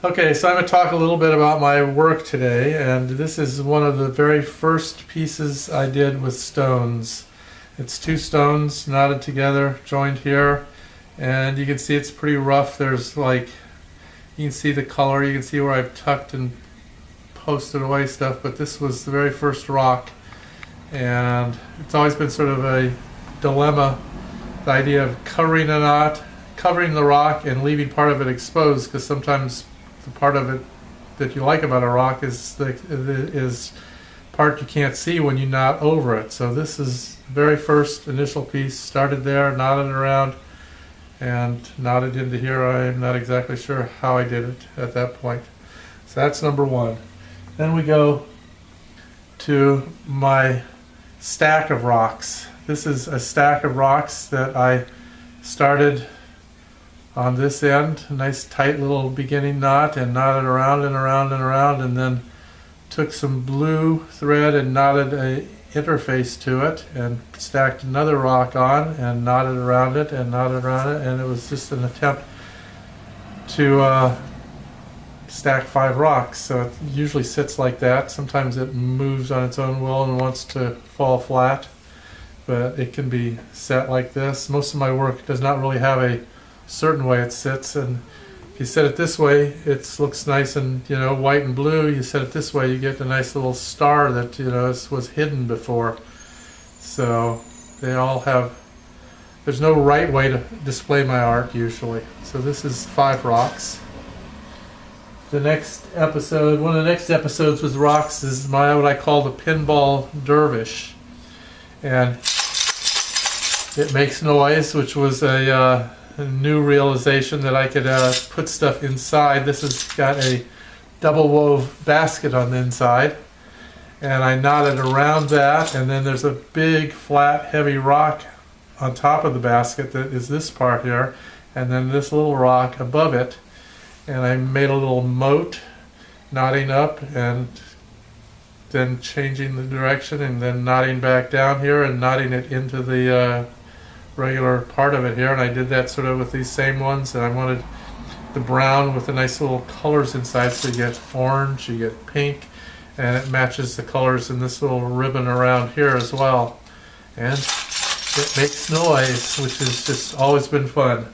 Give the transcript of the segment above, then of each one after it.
Okay, so I'm going to talk a little bit about my work today, and this is one of the very first pieces I did with stones. It's two stones knotted together, joined here, and you can see it's pretty rough. There's like, you can see the color, you can see where I've tucked and posted away stuff, but this was the very first rock, and it's always been sort of a dilemma, the idea of covering a knot, covering the rock and leaving part of it exposed, because sometimes the part of it that you like about a rock is part you can't see when you knot over it. So this is the very first initial piece, started there, knotted around, and knotted into here. I'm not exactly sure how I did it at that point. So that's number one. Then we go to my stack of rocks. This is a stack of rocks that I started on this end, a nice tight little beginning knot, and knotted around and around and around, and then took some blue thread and knotted a interface to it and stacked another rock on and knotted around it and knotted around it, and it was just an attempt to stack 5 rocks. So it usually sits like that. Sometimes it moves on its own will and wants to fall flat, but it can be set like this. Most of my work does not really have a certain way it sits, and if you set it this way, it looks nice and white and blue. You set it this way, you get a nice little star that was hidden before. So they all have, there's no right way to display my art usually. So this is 5 rocks. The next episode, one of the next episodes with rocks, is what I call the pinball dervish, and it makes noise, which was a new realization that I could put stuff inside. This has got a double wove basket on the inside, and I knotted around that, and then there's a big flat heavy rock on top of the basket that is this part here, and then this little rock above it, and I made a little moat, knotting up and then changing the direction and then knotting back down here and knotting it into the regular part of it here. And I did that sort of with these same ones, and I wanted the brown with the nice little colors inside, so you get orange, you get pink, and it matches the colors in this little ribbon around here as well, and it makes noise, which has just always been fun.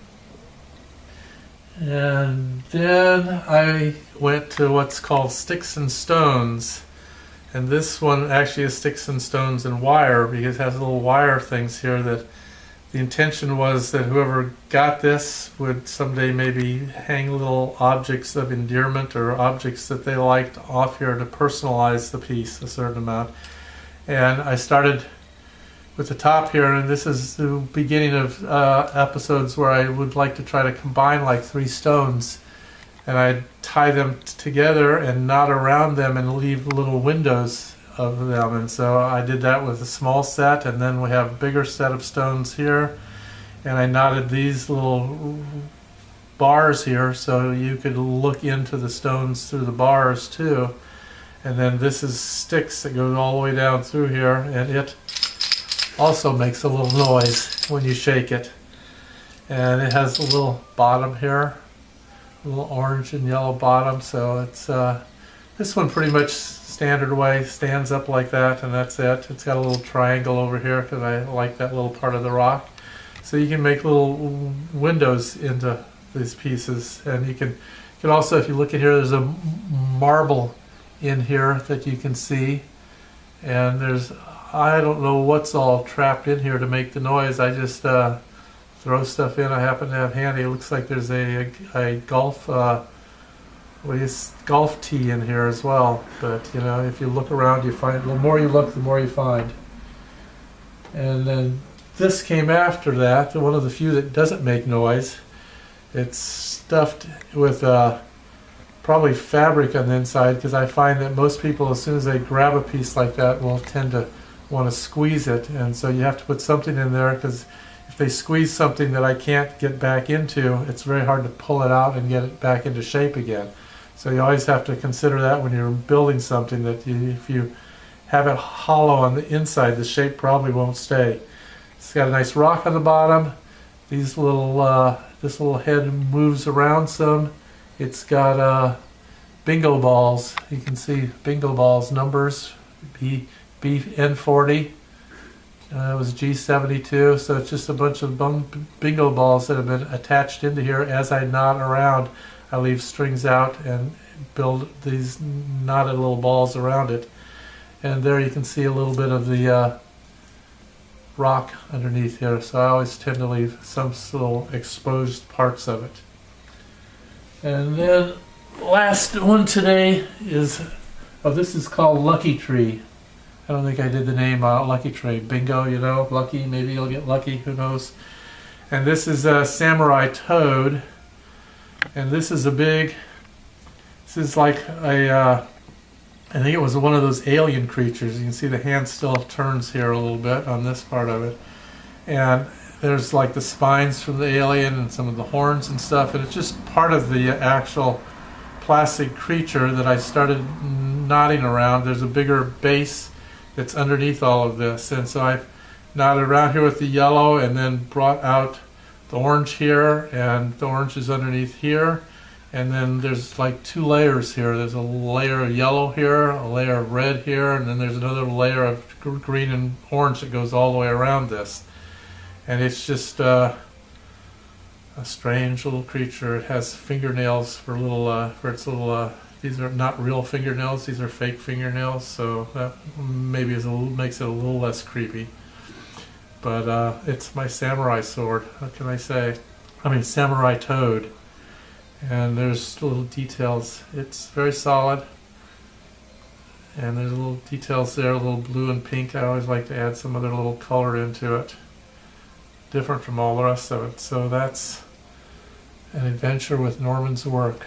And then I went to what's called sticks and stones, and this one actually is sticks and stones and wire, because it has little wire things here that the intention was that whoever got this would someday maybe hang little objects of endearment or objects that they liked off here to personalize the piece a certain amount. And I started with the top here, and this is the beginning of episodes where I would like to try to combine like 3 stones, and I'd tie them together and knot around them and leave little windows of them. And so I did that with a small set, and then we have a bigger set of stones here, and I knotted these little bars here so you could look into the stones through the bars too. And then this is sticks that goes all the way down through here, and it also makes a little noise when you shake it. And it has a little bottom here, a little orange and yellow bottom, so it's this one pretty much standard way, stands up like that, and that's it. It's got a little triangle over here because I like that little part of the rock. So you can make little windows into these pieces, and you can also, if you look at here, there's a marble in here that you can see, and there's, I don't know what's all trapped in here to make the noise. I just throw stuff in I happen to have handy. It looks like there's a golf golf tee in here as well, but if you look around, you find, the more you look, the more you find. And then this came after that, one of the few that doesn't make noise. It's stuffed with probably fabric on the inside, because I find that most people, as soon as they grab a piece like that, will tend to want to squeeze it, and so you have to put something in there, because if they squeeze something that I can't get back into, it's very hard to pull it out and get it back into shape again. So you always have to consider that when you're building something, that if you have it hollow on the inside, the shape probably won't stay. It's got a nice rock on the bottom. These little, this little head moves around some, It's got bingo balls. You can see bingo balls numbers. BN40. It was G72. So it's just a bunch of bingo balls that have been attached into here. As I knot around, I leave strings out and build these knotted little balls around it. And there you can see a little bit of the rock underneath here. So I always tend to leave some little exposed parts of it. And then last one today is, this is called Lucky Tree. I don't think I did the name Lucky Tree. Bingo, you know, lucky, maybe you'll get lucky, who knows. And this is a samurai toad. And this is this is like I think it was one of those alien creatures. You can see the hand still turns here a little bit on this part of it. And there's like the spines from the alien and some of the horns and stuff. And it's just part of the actual plastic creature that I started knotting around. There's a bigger base that's underneath all of this. And so I've knotted around here with the yellow and then brought out the orange here, and the orange is underneath here. And then there's like two layers here. There's a layer of yellow here, a layer of red here, and then there's another layer of green and orange that goes all the way around this. And it's just a strange little creature. It has fingernails for its little. These are not real fingernails. These are fake fingernails. So that maybe makes it a little less creepy. But it's my samurai sword. What can I say? I mean, samurai toad. And there's little details. It's very solid. And there's little details there, a little blue and pink. I always like to add some other little color into it, different from all the rest of it. So that's an adventure with Norman's work.